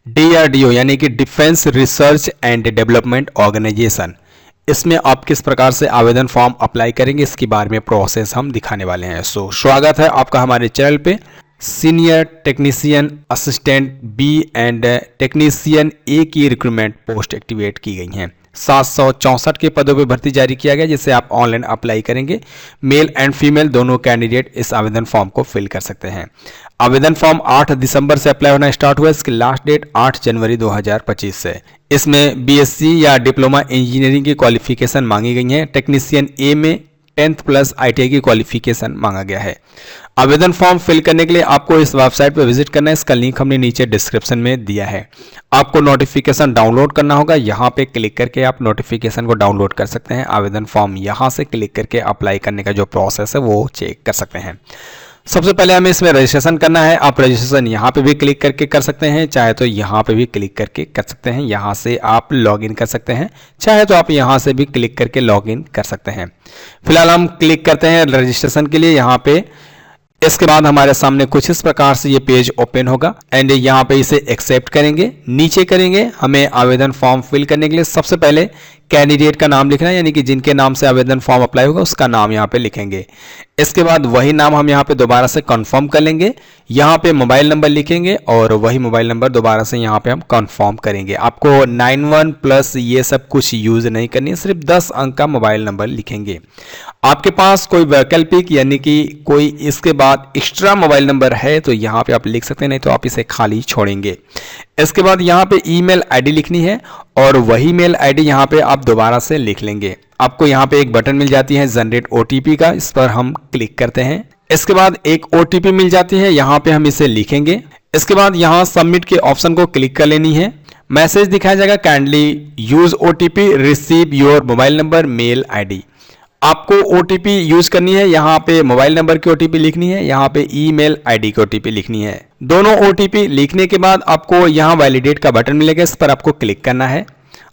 DRDO यानी कि defence research and development organisation, इसमें आप किस प्रकार से आवेदन फॉर्म अप्लाई करेंगे इसके बारे में प्रोसेस हम दिखाने वाले हैं। स्वागत है आपका हमारे चैनल पे। Senior technician assistant B and technician A की रिक्रूटमेंट पोस्ट एक्टिवेट की गई हैं। 764 के पदों पे भर्ती जारी किया गया, जिसे आप ऑनलाइन अप्लाई करेंगे। मेल एंड फीमेल दोनों कैंडिडेट इस आवेदन फॉर्म को फिल कर सकते हैं। आवेदन फॉर्म 8 दिसंबर से अप्लाई होना स्टार्ट हुआ। इसकी लास्ट डेट 8 जनवरी 2025 से। इसमें बीएससी या डिप्लोमा इंजीनियरिंग की क्वालिफिकेशन मांगी गई है। टेक्नीशियन ए में 10th प्लस ITI की क्वालिफिकेशन मांगा गया है। आवेदन फॉर्म फिल करने के लिए आपको इस वेबसाइट पर विजिट करना है। इसका लिंक हमने नीचे डिस्क्रिप्शन में दिया है। आपको नोटिफिकेशन डाउनलोड करना होगा। यहाँ पे क्लिक करके आप नोटिफिकेशन को डाउनलोड कर सकते हैं। आवेदन फॉर्म यहाँ से क्लिक करके अप्लाई करने का जो प्रोसेस है वो चेक कर सकते हैं। सबसे पहले हमें इसमें रजिस्ट्रेशन करना है। आप रजिस्ट्रेशन यहाँ पे भी क्लिक करके कर सकते हैं, चाहे तो यहाँ पे भी क्लिक करके कर सकते हैं। यहाँ से आप लॉगिन कर सकते हैं, चाहे तो आप यहाँ से भी क्लिक करके लॉगिन कर सकते हैं। फिलहाल हम क्लिक करते हैं रजिस्ट्रेशन के लिए यहाँ पे। इसके बाद हमारे सामने कुछ इस प्रकार से ये पेज ओपन होगा एंड यहाँ पे इसे एक्सेप्ट करेंगे। नीचे करेंगे, हमें आवेदन फॉर्म फिल करने के लिए सबसे पहले कैंडिडेट का नाम लिखना है, यानी कि जिनके नाम से आवेदन फॉर्म अप्लाई होगा उसका नाम यहाँ पे लिखेंगे। इसके बाद वही नाम हम यहाँ पे दोबारा से कंफर्म कर लेंगे। यहाँ पे मोबाइल नंबर लिखेंगे और वही मोबाइल नंबर दोबारा से यहाँ पे हम कंफर्म करेंगे। आपको 91 प्लस ये सब कुछ यूज नहीं करनी है, सिर्फ 10 अंक का मोबाइल नंबर लिखेंगे। आपके पास कोई वैकल्पिक यानी कि कोई इसके बाद एक्स्ट्रा मोबाइल नंबर है तो यहाँ पे आप लिख सकते हैं, नहीं तो आप इसे खाली छोड़ेंगे। इसके बाद यहाँ पे ईमेल आईडी लिखनी है और वही मेल आईडी यहाँ पे आप दोबारा से लिख लेंगे। आपको यहाँ पे एक बटन मिल जाती है जनरेट OTP का, इस पर हम क्लिक करते हैं। इसके बाद एक OTP मिल जाती है, यहाँ पे हम इसे लिखेंगे। इसके बाद यहाँ सबमिट के ऑप्शन को क्लिक कर लेनी है। मैसेज दिखाया जाएगा, kindly use OTP receive your mobile number mail ID। आपको OTP यूज करनी है, यहाँ पे मोबाइल नंबर की OTP लिखनी है, यहाँ पे ईमेल आईडी की OTP लिखनी है। दोनों OTP लिखने के बाद आपको यहाँ वैलिडेट का बटन मिलेगा, इस पर आपको क्लिक करना है।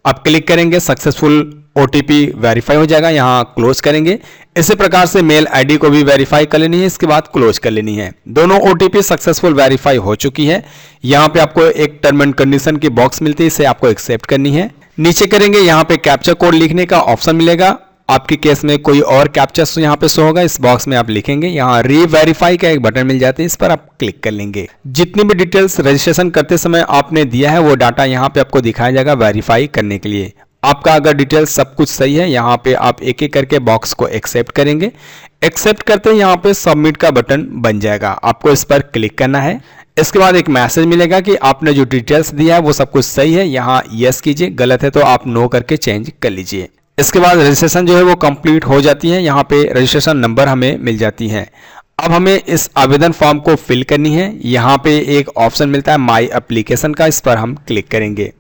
आप क्लिक करेंगे, सक्सेसफुल OTP वेरीफाई हो जाएगा, यहाँ क्लोज करेंगे। इसी प्रकार से मेल आईडी को भी वेरीफाई कर लेनी है, इसके बाद क्लोज कर लेनी है। दोनों OTP सक्सेसफुल वेरीफाई हो चुकी है। यहाँ पे आपको एक टर्म एंड कंडीशन की बॉक्स मिलती है, इसे आपको एक्सेप्ट करनी है। नीचे करेंगे, यहाँ पे कैप्चा कोड लिखने का ऑप्शन मिलेगा। आपके केस में कोई और कैप्चर्स यहाँ पे शो होगा, इस बॉक्स में आप लिखेंगे। यहाँ री-वेरीफाई का एक बटन मिल जाता है, इस पर आप क्लिक कर लेंगे। जितनी भी डिटेल्स रजिस्ट्रेशन करते समय आपने दिया है वो डाटा यहाँ पे आपको दिखाया जाएगा वेरीफाई करने के लिए। आपका अगर डिटेल्स सब कुछ सही है, यहाँ पे आप एक एक करके बॉक्स को एक्सेप्ट करेंगे। एक्सेप्ट करते ही यहाँ पे सबमिट का बटन बन जाएगा, आपको इस पर क्लिक करना है। इसके बाद एक मैसेज मिलेगा कि आपने जो डिटेल्स दिया है वो सब कुछ सही है, यहाँ यस कीजिए, गलत है तो आप नो करके चेंज कर लीजिए। इसके बाद रजिस्ट्रेशन जो है वो कंप्लीट हो जाती है। यहाँ पे रजिस्ट्रेशन नंबर हमें मिल जाती है। अब हमें इस आवेदन फॉर्म को फिल करनी है। यहाँ पे एक ऑप्शन मिलता है माई एप्लीकेशन का, इस पर हम क्लिक करेंगे।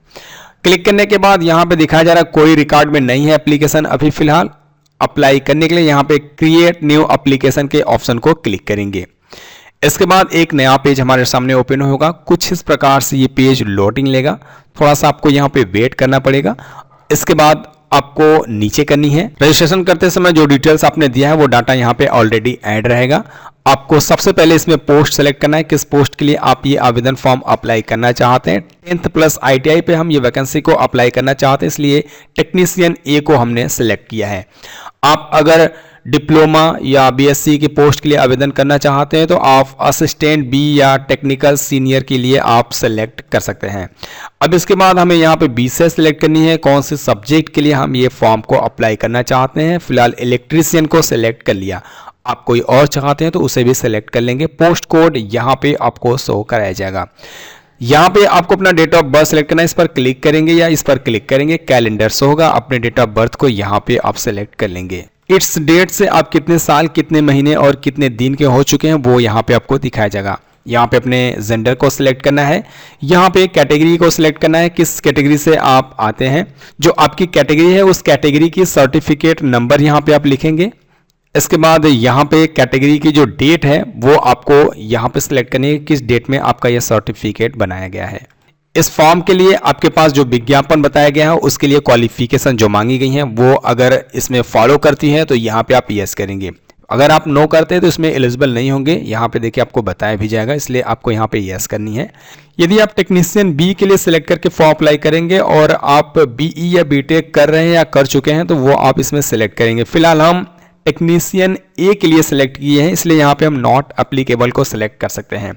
क्लिक करने के बाद यहाँ पे दिखाया जा रहा है कोई रिकॉर्ड में नहीं है एप्लीकेशन अभी फिलहाल। अप्लाई करने के लिए यहाँ पे क्रिएट न्यू एप्लीकेशन के ऑप्शन को क्लिक करेंगे। इसके बाद एक नया पेज हमारे सामने ओपन होगा। कुछ इस प्रकार से ये पेज लोडिंग लेगा, थोड़ा सा आपको यहाँ पे वेट करना पड़ेगा। इसके बाद आपको नीचे करनी है। रजिस्ट्रेशन करते समय जो डिटेल्स आपने दिया है वो डाटा यहाँ पे ऑलरेडी ऐड रहेगा। आपको सबसे पहले इसमें पोस्ट सेलेक्ट करना है, किस पोस्ट के लिए आप ये आवेदन फॉर्म अप्लाई करना चाहते हैं। 10th प्लस ITI पे हम ये वैकेंसी को अप्लाई करना चाहते हैं, इसलिए टेक्नीशियन A को हमने सेलेक्ट किया है। आप अगर डिप्लोमा या BSc की पोस्ट के लिए आवेदन करना चाहते हैं तो आप असिस्टेंट B या टेक्निकल सीनियर के लिए आप सेलेक्ट कर सकते हैं। अब इसके बाद हमें यहाँ पे B से सेलेक्ट करनी है, कौन से सब्जेक्ट के लिए हम ये फॉर्म को अप्लाई करना चाहते हैं। फिलहाल इलेक्ट्रीशियन को सेलेक्ट कर लिया, आप कोई और चाहते हैं तो उसे भी सेलेक्ट कर लेंगे। पोस्ट कोड यहाँ पे आपको शो कराया जाएगा। यहाँ पे आपको अपना डेट ऑफ बर्थ सेलेक्ट करना है, इस पर क्लिक करेंगे या इस पर क्लिक करेंगे, कैलेंडर शो होगा। अपने डेट ऑफ बर्थ को यहाँ पे आप सेलेक्ट कर लेंगे। इट्स डेट से आप कितने साल, कितने महीने और कितने दिन के हो चुके हैं वो यहाँ पे आपको दिखाया जाएगा। यहाँ पे अपने जेंडर को सिलेक्ट करना है। यहाँ पे कैटेगरी को सिलेक्ट करना है, किस कैटेगरी से आप आते हैं। जो आपकी कैटेगरी है उस कैटेगरी की सर्टिफिकेट नंबर यहाँ पे आप लिखेंगे। इसके बाद यहाँ पे कैटेगरी की जो डेट है वो आपको यहाँ पे सिलेक्ट करनी है, किस डेट में आपका यह सर्टिफिकेट बनाया गया है। इस फॉर्म के लिए आपके पास जो विज्ञापन बताया गया है उसके लिए क्वालिफिकेशन जो मांगी गई है वो अगर इसमें फॉलो करती है तो यहाँ पे आप यस करेंगे। अगर आप नो करते हैं तो इसमें एलिजिबल नहीं होंगे, यहाँ पे देखिए आपको बताया भी जाएगा, इसलिए आपको यहाँ पे यस करनी है। यदि आप टेक्नीशियन बी के लिए सिलेक्ट करके फॉर्म अप्लाई करेंगे और आप बीई या बीटेक कर रहे हैं या कर चुके हैं तो वो आप इसमें सिलेक्ट करेंगे। फिलहाल हम टेक्नीशियन ए के लिए सिलेक्ट किए हैं, इसलिए यहाँ पे हम नॉट अप्लीकेबल को सिलेक्ट कर सकते हैं।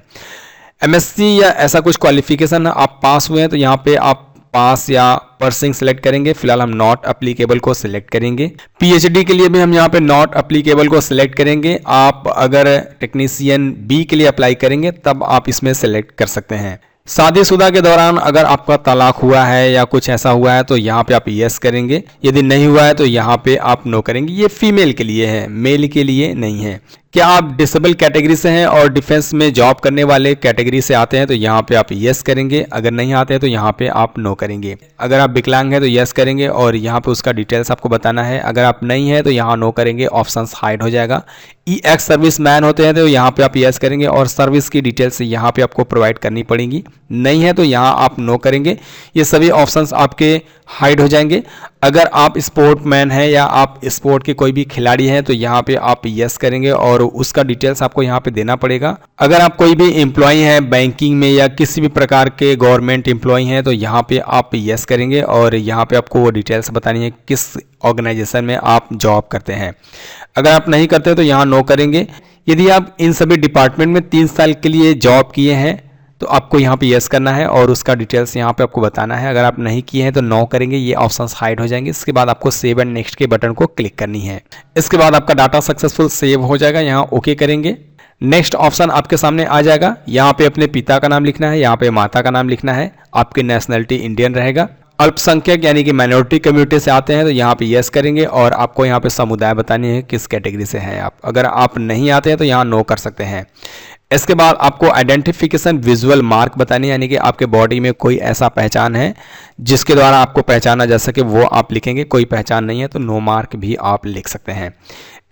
एमएससी या ऐसा कुछ क्वालिफिकेशन आप पास हुए हैं तो यहाँ पे आप पास या पर्सिंग सिलेक्ट करेंगे। फिलहाल हम नॉट अप्लीकेबल को सिलेक्ट करेंगे। पीएचडी के लिए भी हम यहाँ पे नॉट अप्लीकेबल को सिलेक्ट करेंगे। आप अगर टेक्नीशियन बी के लिए अप्लाई करेंगे तब आप इसमें सिलेक्ट कर सकते हैं। शादीशुदा के दौरान अगर आपका तलाक हुआ है या कुछ ऐसा हुआ है तो यहाँ पे आप यस करेंगे, यदि नहीं हुआ है तो यहाँ पे आप नो करेंगे। ये फीमेल के लिए है, मेल के लिए नहीं है। क्या आप डिसेबल कैटेगरी से हैं और डिफेंस में जॉब करने वाले कैटेगरी से आते हैं तो यहाँ पे आप यस करेंगे, अगर नहीं आते हैं तो यहाँ पे आप नो करेंगे। अगर आप विकलांग हैं तो यस करेंगे और यहाँ पे उसका डिटेल्स आपको बताना है। अगर आप नहीं है तो यहाँ नो करेंगे, ऑप्शंस हाइड हो जाएगा। ई एक्स सर्विस मैन होते हैं तो यहाँ पे आप यस करेंगे और सर्विस की डिटेल्स यहाँ पे आपको प्रोवाइड करनी पड़ेगी। नहीं है तो यहाँ आप नो करेंगे। ये सभी ऑप्शंस आपके हाइड हो जाएंगे। अगर आप स्पोर्टमैन हैं या आप स्पोर्ट के कोई भी खिलाड़ी हैं तो यहाँ पे आप यस करेंगे और उसका डिटेल्स आपको यहाँ पे देना पड़ेगा। अगर आप कोई भी एम्प्लॉय हैं बैंकिंग में या किसी भी प्रकार के गवर्नमेंट एम्प्लॉय हैं तो यहाँ पे आप यस करेंगे और यहाँ पे आपको वो डिटेल्स बतानी है किस ऑर्गेनाइजेशन में आप जॉब करते हैं। अगर आप नहीं करते तो यहाँ नो करेंगे। यदि आप इन सभी डिपार्टमेंट में 3 साल के लिए जॉब किए हैं तो आपको यहाँ पे यस करना है और उसका डिटेल्स यहाँ पे आपको बताना है। अगर आप नहीं किए हैं तो नो करेंगे, ये ऑप्शंस हाइड हो जाएंगे। इसके बाद आपको सेव एंड नेक्स्ट के बटन को क्लिक करनी है। इसके बाद आपका डाटा सक्सेसफुल सेव हो जाएगा, यहाँ ओके करेंगे। नेक्स्ट ऑप्शन आपके सामने आ जाएगा। यहाँ पे अपने पिता का नाम लिखना है, यहाँ पे माता का नाम लिखना है। आपकी नेशनलिटी इंडियन रहेगा। अल्पसंख्यक यानी कि माइनॉरिटी कम्युनिटी से आते हैं तो यहाँ पे यस करेंगे और आपको यहाँ पे समुदाय बतानी है किस कैटेगरी से हैं आप। अगर आप नहीं आते हैं तो यहाँ नो कर सकते हैं। इसके बाद आपको आइडेंटिफिकेशन विजुअल मार्क बतानी है, यानी कि आपके बॉडी में कोई ऐसा पहचान है जिसके द्वारा आपको पहचाना जा सके, वो आप लिखेंगे। कोई पहचान नहीं है तो नो मार्क भी आप लिख सकते हैं।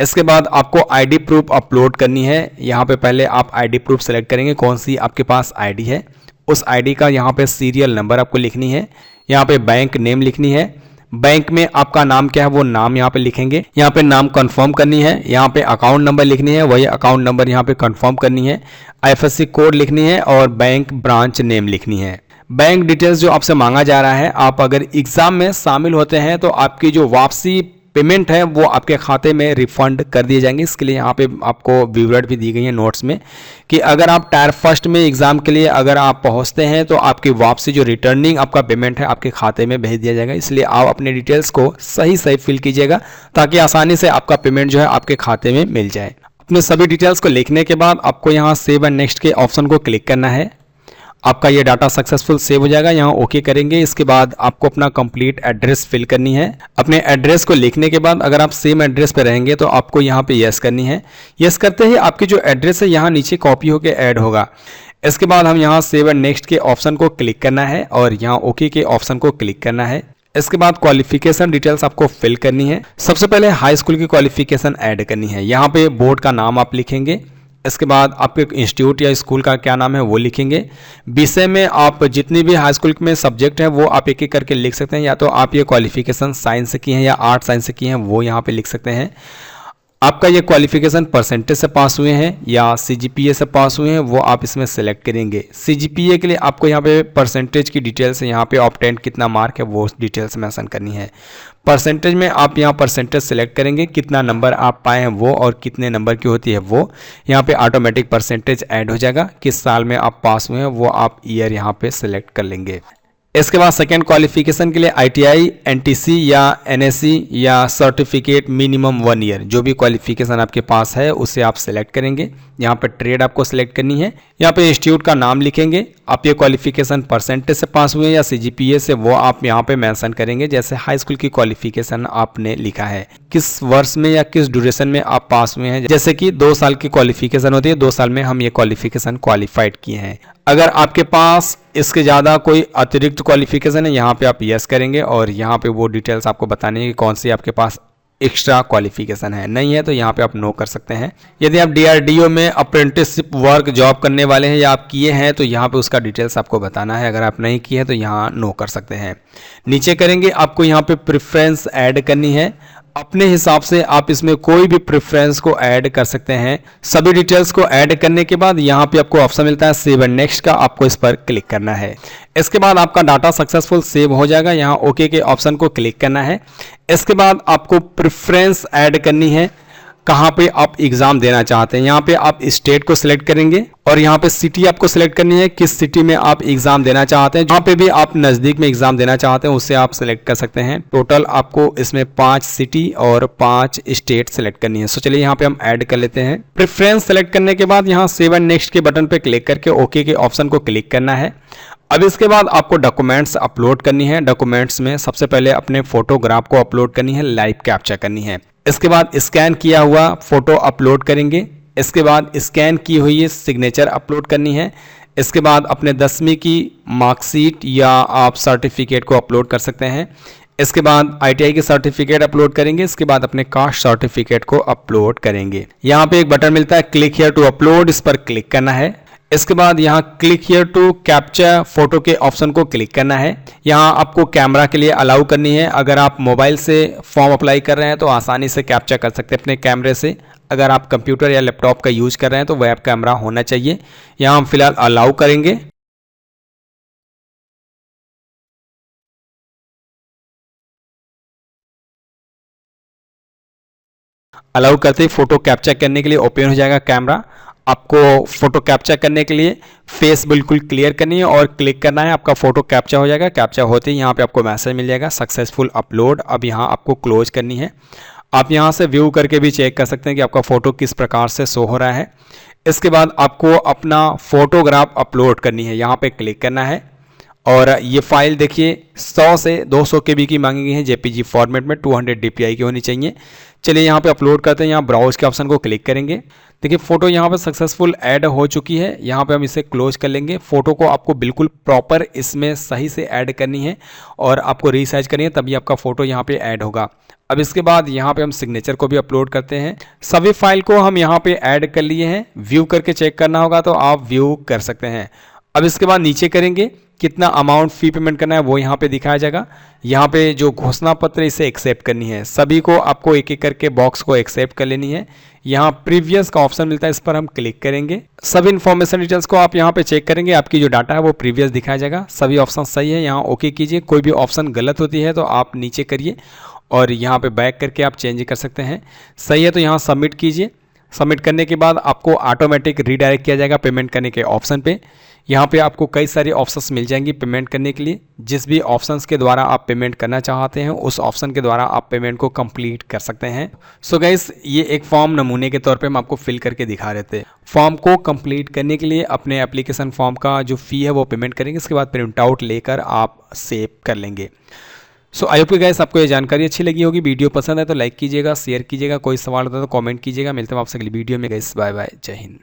इसके बाद आपको आईडी प्रूफ अपलोड करनी है। यहाँ पे पहले आप आईडी प्रूफ सेलेक्ट करेंगे, कौन सी आपके पास आईडी है। उस आईडी का यहाँ पे सीरियल नंबर आपको लिखनी है। यहाँ पे बैंक नेम लिखनी है। बैंक में आपका नाम क्या है वो नाम यहाँ पे लिखेंगे। यहाँ पे नाम कंफर्म करनी है। यहाँ पे अकाउंट नंबर लिखनी है, वही अकाउंट नंबर यहाँ पे कंफर्म करनी है। आईएफएससी कोड लिखनी है और बैंक ब्रांच नेम लिखनी है। बैंक डिटेल्स जो आपसे मांगा जा रहा है, आप अगर एग्जाम में शामिल होते हैं तो आपकी जो वापसी पेमेंट है वो आपके खाते में रिफंड कर दिए जाएंगे। इसके लिए यहाँ पे आपको विवरण भी दी गई है नोट्स में कि अगर आप टायर फर्स्ट में एग्जाम के लिए अगर आप पहुँचते हैं तो आपकी वापसी जो रिटर्निंग आपका पेमेंट है आपके खाते में भेज दिया जाएगा। इसलिए आप अपने डिटेल्स को सही फिल कीजिएगा ताकि आसानी से आपका पेमेंट जो है आपके खाते में मिल जाए। अपने सभी डिटेल्स को लिखने के बाद आपको यहाँ सेव एंड नेक्स्ट के ऑप्शन को क्लिक करना है। आपका ये डाटा सक्सेसफुल सेव हो जाएगा, यहाँ ओके करेंगे। इसके बाद आपको अपना कंप्लीट एड्रेस फिल करनी है। अपने एड्रेस को लिखने के बाद अगर आप सेम एड्रेस पे रहेंगे तो आपको यहाँ पे यस करनी है। यस करते ही आपकी जो एड्रेस है यहाँ नीचे कॉपी होकर ऐड होगा। इसके बाद हम यहाँ सेव एंड नेक्स्ट के ऑप्शन को क्लिक करना है और यहाँ ओके के ऑप्शन को क्लिक करना है। इसके बाद क्वालिफिकेशन डिटेल्स आपको फिल करनी है। सबसे पहले हाई स्कूल की क्वालिफिकेशन ऐड करनी है। यहाँ पे बोर्ड का नाम आप लिखेंगे। इसके बाद आपके इंस्टीट्यूट या स्कूल का क्या नाम है वो लिखेंगे। विषय में आप जितनी भी हाई स्कूल में सब्जेक्ट है वो आप एक एक करके लिख सकते हैं। या तो आप ये क्वालिफिकेशन साइंस से की हैं या आर्ट साइंस से की हैं वो यहाँ पे लिख सकते हैं। आपका ये क्वालिफिकेशन परसेंटेज से पास हुए हैं या सीजीपीए से पास हुए हैं वो आप इसमें सेलेक्ट करेंगे। सीजीपीए के लिए आपको यहाँ पे परसेंटेज की डिटेल्स यहाँ पे ऑब्टेंड कितना मार्क है वो डिटेल्स मेंशन करनी है। परसेंटेज में आप यहाँ परसेंटेज सेलेक्ट करेंगे, कितना नंबर आप पाए हैं वो और कितने नंबर की होती है वो। यहाँ पे ऑटोमेटिक परसेंटेज ऐड हो जाएगा। किस साल में आप पास हुए हैं वो आप ईयर यहाँ पे सेलेक्ट कर लेंगे। इसके बाद सेकेंड क्वालिफिकेशन के लिए आईटीआई, एनटीसी या एनएससी या सर्टिफिकेट मिनिमम 1 ईयर जो भी क्वालिफिकेशन आपके पास है उसे आप सेलेक्ट करेंगे। यहाँ पर ट्रेड आपको सेलेक्ट करनी है। यहाँ पे इंस्टीट्यूट का नाम लिखेंगे। आप ये क्वालिफिकेशन परसेंटेज से पास हुए या सीजीपीए से वो आप यहाँ पे मेंशन करेंगे। जैसे हाई स्कूल की क्वालिफिकेशन आपने लिखा है, किस वर्ष में या किस ड्यूरेशन में आप पास हुए हैं। जैसे कि 2 साल की क्वालिफिकेशन होती है, 2 साल में हम ये क्वालिफिकेशन क्वालिफाइड किए हैं। अगर आपके पास इसके ज़्यादा कोई अतिरिक्त क्वालिफिकेशन है यहाँ पे आप यस करेंगे और यहाँ पे वो डिटेल्स आपको बतानी है कि कौन सी आपके पास एक्स्ट्रा क्वालिफिकेशन है। नहीं है तो यहाँ पे आप नो कर सकते हैं। यदि आप डीआरडीओ में अप्रेंटिसशिप वर्क जॉब करने वाले हैं या आप किए हैं तो यहाँ पे उसका डिटेल्स आपको बताना है। अगर आप नहीं किए तो यहाँ नो कर सकते हैं। नीचे करेंगे आपको यहाँ पे प्रेफरेंस ऐड करनी है। अपने हिसाब से आप इसमें कोई भी प्रेफरेंस को ऐड कर सकते हैं। सभी डिटेल्स को ऐड करने के बाद यहाँ पे आपको ऑप्शन मिलता है सेव एंड नेक्स्ट का, आपको इस पर क्लिक करना है। इसके बाद आपका डाटा सक्सेसफुल सेव हो जाएगा। यहाँ ओके के ऑप्शन को क्लिक करना है। इसके बाद आपको प्रेफरेंस ऐड करनी है, कहाँ पे आप एग्जाम देना चाहते हैं। यहाँ पे आप स्टेट को सिलेक्ट करेंगे और यहाँ पे सिटी आपको सिलेक्ट करनी है, किस सिटी में आप एग्जाम देना चाहते हैं। जहाँ पे भी आप नज़दीक में एग्जाम देना चाहते हैं उससे आप सिलेक्ट कर सकते हैं। टोटल आपको इसमें 5 सिटी और 5 स्टेट सिलेक्ट करनी है। सो चलिए यहाँ पे हम ऐड कर लेते हैं। प्रेफरेंस सेलेक्ट करने के बाद यहाँ सेव एंड नेक्स्ट के बटन पे क्लिक करके ओके के ऑप्शन को क्लिक करना है। अब इसके बाद आपको डॉक्यूमेंट्स अपलोड करनी है। डॉक्यूमेंट्स में सबसे पहले अपने फोटोग्राफ को अपलोड करनी है, लाइव कैप्चर करनी है। इसके बाद स्कैन किया हुआ फोटो अपलोड करेंगे। इसके बाद स्कैन की हुई सिग्नेचर अपलोड करनी है। इसके बाद अपने 10वीं की मार्कशीट या आप सर्टिफिकेट को अपलोड कर सकते हैं। इसके बाद ITI की सर्टिफिकेट अपलोड करेंगे। इसके बाद अपने कास्ट सर्टिफिकेट को अपलोड करेंगे। यहाँ पे एक बटन मिलता है क्लिक हियर टू अपलोड, इस पर क्लिक करना है। इसके बाद यहाँ click here to capture photo के ऑप्शन को क्लिक करना है। यहाँ आपको कैमरा के लिए अलाउ करनी है। अगर आप मोबाइल से फॉर्म अप्लाई कर रहे हैं तो आसानी से कैप्चर कर सकते हैं अपने कैमरे से। अगर आप कंप्यूटर या लैपटॉप का यूज कर रहे हैं तो वेब कैमरा होना चाहिए। यहाँ हम फिलहाल अलाउ करेंगे। अलाउ करते ही फोटो कैप्चर करने के लिए ओपन हो जाएगा कैमरा। आपको फोटो कैप्चर करने के लिए फेस बिल्कुल क्लियर करनी है और क्लिक करना है, आपका फोटो कैप्चर हो जाएगा। कैप्चर होते ही यहाँ पे आपको मैसेज मिल जाएगा सक्सेसफुल अपलोड। अब यहाँ आपको क्लोज करनी है। आप यहाँ से व्यू करके भी चेक कर सकते हैं कि आपका फोटो किस प्रकार से शो हो रहा है। इसके बाद आपको अपना फोटोग्राफ अपलोड करनी है, यहाँ पे क्लिक करना है। और ये फाइल देखिए 100 से 200 KB की मांगी गई है, JPG फॉर्मेट में 200 DPI की होनी चाहिए। चलिए यहाँ पे अपलोड करते हैं। यहाँ ब्राउज के ऑप्शन को क्लिक करेंगे। देखिए फोटो यहाँ पे सक्सेसफुल ऐड हो चुकी है। यहाँ पे हम इसे क्लोज कर लेंगे। फोटो को आपको बिल्कुल प्रॉपर इसमें सही से ऐड करनी है और आपको रीसाइज करनी है, तभी आपका फोटो यहाँ पे ऐड होगा। अब इसके बाद यहाँ पे हम सिग्नेचर को भी अपलोड करते हैं। सभी फाइल को हम यहाँ पे ऐड कर लिए हैं। व्यू करके चेक करना होगा तो आप व्यू कर सकते हैं। अब इसके बाद नीचे करेंगे, कितना अमाउंट फी पेमेंट करना है वो यहाँ पे दिखाया जाएगा। यहाँ पे जो घोषणा पत्र इसे एक्सेप्ट करनी है। सभी को आपको एक एक करके बॉक्स को एक्सेप्ट कर लेनी है। यहाँ प्रीवियस का ऑप्शन मिलता है, इस पर हम क्लिक करेंगे। सभी इन्फॉर्मेशन डिटेल्स को आप यहाँ पे चेक करेंगे। आपकी जो डाटा है वो प्रीवियस दिखाया जाएगा। सभी ऑप्शन सही है, यहाँ ओके कीजिए। कोई भी ऑप्शन गलत होती है तो आप नीचे करिए और यहाँ पे बैक करके आप चेंज कर सकते हैं। सही है तो यहाँ सबमिट कीजिए। सबमिट करने के बाद आपको ऑटोमेटिक रीडायरेक्ट किया जाएगा पेमेंट करने के ऑप्शन पे। यहाँ पे आपको कई सारी ऑप्शंस मिल जाएंगी पेमेंट करने के लिए। जिस भी ऑप्शंस के द्वारा आप पेमेंट करना चाहते हैं उस ऑप्शन के द्वारा आप पेमेंट को कंप्लीट कर सकते हैं। सो गाइस, ये एक फॉर्म नमूने के तौर पे हम आपको फिल करके दिखा रहे थे। फॉर्म को कंप्लीट करने के लिए अपने एप्लीकेशन फॉर्म का जो फ़ी है वो पेमेंट करेंगे। इसके बाद प्रिंट आउट लेकर आप सेव कर लेंगे। सो आई होप कि गाइस आपको ये जानकारी अच्छी लगी होगी। वीडियो पसंद है तो लाइक कीजिएगा, शेयर कीजिएगा। कोई सवाल होता है तो कमेंट कीजिएगा। मिलते हैं आपसे अगली वीडियो में। गाइस बाय बाय, जय हिंद।